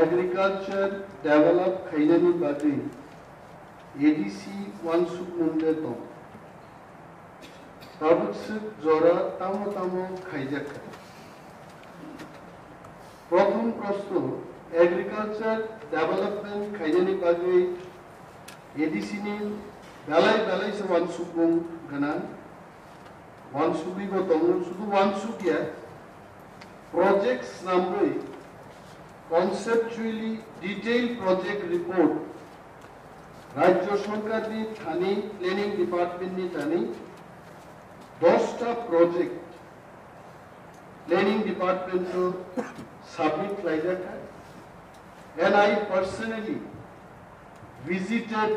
agriculture develop khainani bagi ADC wansuk munde to tabutsuk jora tamo khaijak prothom proshno agriculture development khainani bagi ADC ni belai se wansuk mung ganan wansuki go tongo sudu wansuk ya projects nambai conceptually detailed project report राज्य सरकार नि थानी planning department नि थानी 10टा project planning department को submit लाइजा था and I personally visited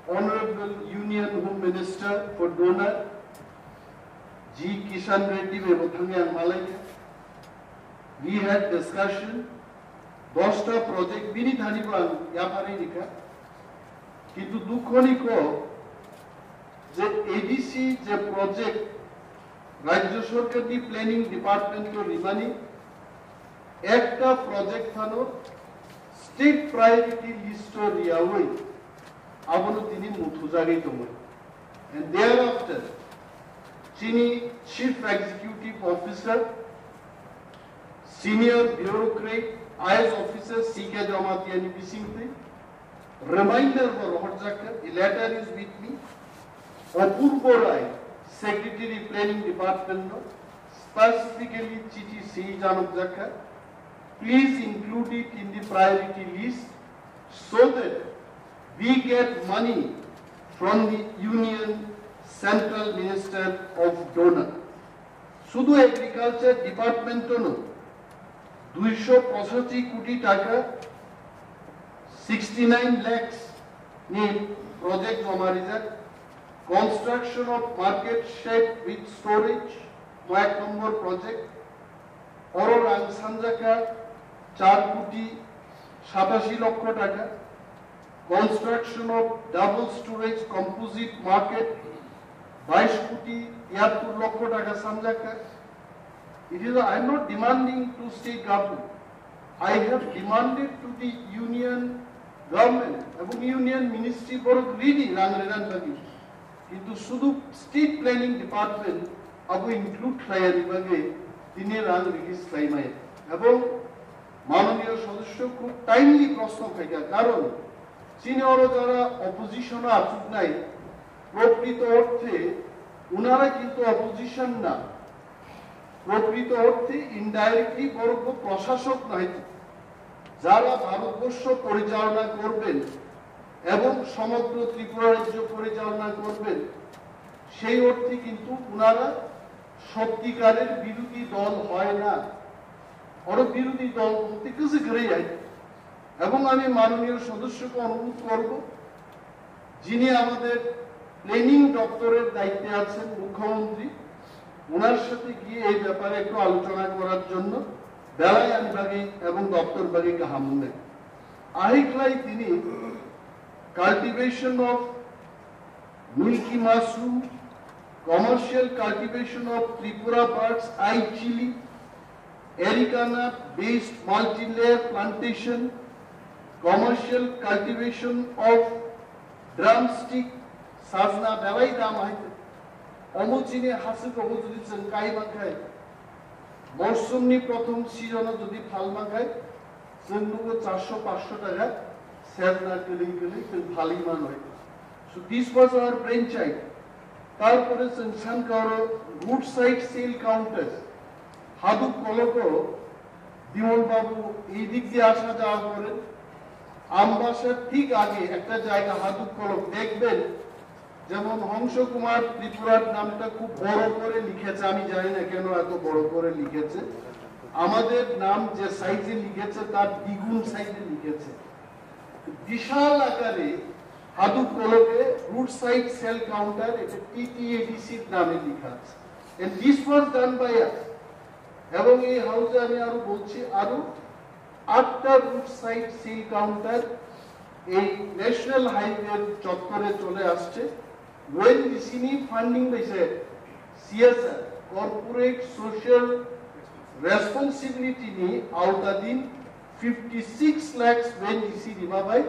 Honorable Union Home Minister for Donor G. Kishan Reddy में बथंगे अंमालाइया we had discussion 10टा project बिनी थानी बांग या पारे निका किंतु दुखोनी को जे एडीसी जे प्रोजेक्ट राज्य सरकार दी प्लानिंग डिपार्टमेंट को रिमानी एकटा प्रोजेक्ट थानो स्टेट प्रायोरिटी लिस्ट रियावई आबनो तिनी मुथुजागे Tomo and thereafter Tini chief executive officer senior bureaucrat IS officer CK Jamatiani Bisingte reminder for Rohajaka, a letter is with me. Apurbo Rai, Secretary Planning Department, specifically Chichi C. Janukjaka, please include it in the priority list so that we get money from the Union Central Minister of Donor. Sudu Agriculture Department no 285 কোটি টাকা 69 lakhs need project Omarizat, construction of market shed with storage, one number project, Oro Sanjaka, 4 koti 87 লক্ষ টাকা, construction of double storage composite market, 22 koti 73 লক্ষ টাকা Sanjaka. It is, I am not demanding to state government. I have demanded to the union government এবং union ministry বড় রিডি রাংরেরান বাকি কিন্তু শুধু স্টেট প্ল্যানিং ডিপার্টমেন্ট আবু ইনক্লুড খায়ারি বাগে দিনে রাং রিলিজ খাইমাই এবং মাননীয় সদস্য খুব টাইমলি প্রশ্ন খাইয়া কারণ সিনিয়র যারা অপোজিশন আসুক নাই প্রকৃত অর্থে উনারা কিন্তু অপোজিশন না প্রকৃত অর্থে ইনডাইরেক্টলি বড় প্রশাসক নয় যারা ভারতবর্ষ পরিচালনা করবেন এবং সমগ্র ত্রিপুরা রাজ্য পরিচালনা করবেন সেই অর্থে কিন্তু উনারা সত্যিকারের বিরোধী দল হয় না আর বিরোধী দল বলতে কিছু করে যায় এবং আমি মাননীয় সদস্যকে অনুরোধ করব যিনি আমাদের প্ল্যানিং দপ্তরের দায়িত্বে আছেন মুখ্যমন্ত্রী ওনার সাথে গিয়ে এই ব্যাপারে একটু আলোচনা করার জন্য বেলায় আনবাগে এবং দপ্তর বাগে কাহামুনে আহিকলাই তিনি cultivation of milky mushroom commercial cultivation of Tripura birds eye chilli arecanut based multi layer plantation commercial cultivation of drumstick sajna বেলাই দাম আইতে অমুচিনে হাসিক অবজুদি কাই বাখায় মৌসুমনি প্রথম সিজনে যদি ফাল মাখায় जों 400-500 টাকা সেজনা কিলিং जों ফালিমান হয় so this was our brain child তারপরে जों সানকারো রুট সাইড সেল কাউন্টার্স হাদু কলকো বিমল বাবু এই দিক দিয়ে আসা যাওয়া করেন আমবাসার ঠিক আগে একটা জায়গা হাদু কলক দেখবেন যেমন হংস কুমার ত্রিপুরার নামটা খুব বড় করে লিখেছে আমি জানি না কেন এত বড় করে লিখেছে আমাদের নাম যে সাইজে লিখেছে তার দ্বিগুণ সাইজে লিখেছে বিশাল আকারে হাদু কলকে রুট সাইড সেল কাউন্টার এটা টিটিএডিসি এর নামে লেখা আছে and this was done by us এবং এই হাউসে আমি আরো বলছি আরো 8টা রুট সাইড সেল কাউন্টার এই ন্যাশনাল হাইওয়ে চত্বরে চলে আসছে when receiving funding by CSR corporate social responsibility ni autadin 56 lakhs when DC Rivabai,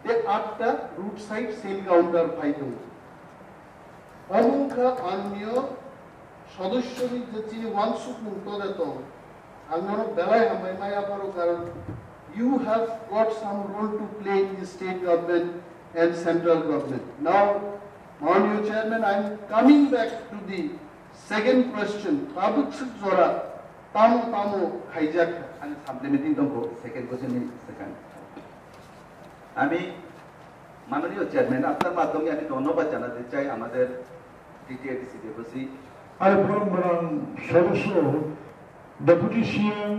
the 8টা roadside sale counter পাইতো অমুখা আনমীয় সদস্যনি যে চিনি ওয়ানসুক মুক্ত দিত আমরা বেলায় হামাই মায়া পারো কারণ you have got some role to play in the state government and central government. Now, Honorable Chairman, I am coming back to the second question. Tabuk Zora, Tamo hijack. And supplementing the second question is second. আমি মাননীয় chairman আপনার মাধ্যমে আমি ধন্যবাদ জানাতে চাই আমাদের টিটিআইডিসি দেবসি আর বরং সদস্য deputy CM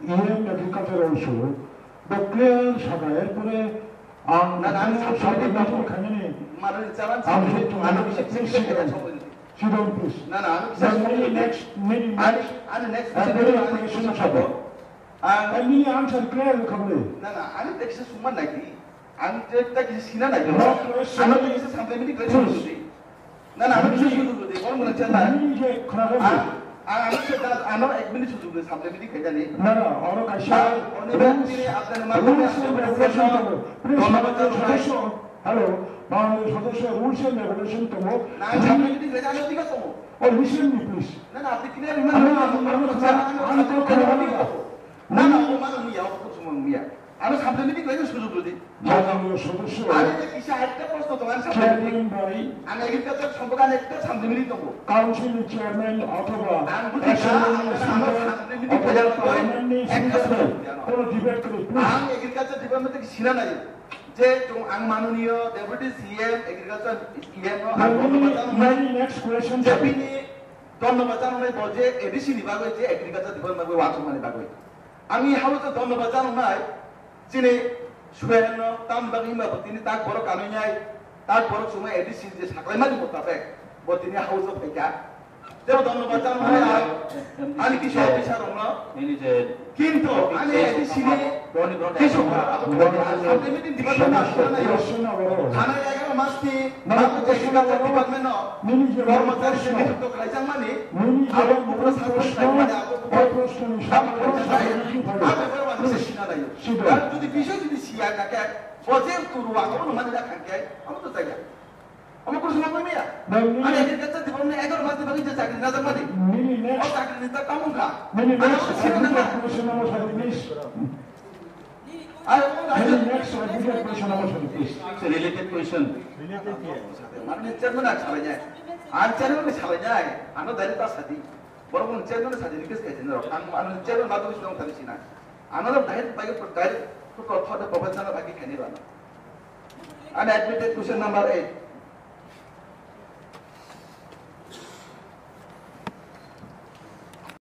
EM agriculture also doctor সাকা এরপরে মাননীয় chairman Sidon, please. No, next আমি answer clear kabule. না আমি দেখছি সুমান নাকি আমি যেটা কিছু সিনা নাকি আমি কিছু সামনে করেছি না আমি কিছু শুরু করে দেই বলুন না চালা আমি যে খরাবে আমি সেটা আমি এক মিনিট শুরু করে সামনে খাই জানি না অর কাশা অনিবার্য আপনাদের মাধ্যমে সদস্য হ্যালো মাননীয় সদস্য রুলস এন্ড রেগুলেশন তো না সামনে খাই জানি ঠিক আছে or listen me please না আপনি ক্লিয়ার না মাননীয় মিয়া আমি সামনে করেছি সুযোগ দিই মাননীয় সদস্য আমি কিছু একটা প্রশ্ন তোমার সামনে আমি এগ্রিকালচার সম্পর্কে একটা সামনে দেব কাউন্সিল চেয়ারম্যান অথবা কোনো ডিবেট করে আমি এগ্রিকালচার ডিপার্টমেন্টে ছিলাম না যে আং মাননীয় deputy CM agriculture EM next question জেপিনি ধন্যবাদ জানাই বলছে এডিসি বিভাগ হয়েছে এগ্রিকালচার ডিপার্টমেন্ট ওয়াচক মানে বিভাগ আমি হাউসে ধন্যবাদ জানাই যিনি সুয়েন তাম বাগিমা তিনি তাক বড় কামিনাই তাক বড় সময় এডিসি যে সাকলাইমানি মোতাবেক তিনি হাউসে ফেকা দেব ধন্যবাদ জানাই আমি কিছু অফিসার হল কিন্তু আমি এডিসি কিছু সামনে মিটিং ডিপার্টমেন্ট থানা 11 মাস কি এগ্রিকালচার ডিপার্টমেন্ট কর্মচারী নিযুক্ত করাইছেন মানে আর পুরো যদি বিষয় যদি সিয়া কাকে বজে তুরু আগমন মানে রাখাকে আমি তো চাই আমার কোনো সময় মিয়া আমি এগ্রিকালচার ডিপার্টমেন্ট 11 মাস দিবাই যে চাকরি না জানি ও চাকরি নিতে কামুকা Many next question number 30, please. Next question number 30, please. It's a related question. মাননীয় চেয়ারম্যান ছাড়া যায় আর চেয়ারম্যান ছাড়া যায় আনো দায়িত্ব সাথী বরং চেয়ারম্যান সাথী রিকোয়েস্ট করেছেন আমি মাননীয় চেয়ারম্যান মাধ্যমে শুনলাম থাকছি না আনার দায়িত্ব বাইরে ডাইরেক্ট প্রফেশনাল বাকি খাইনি বানা আনএডমিটেড কোশ্চেন নাম্বার 8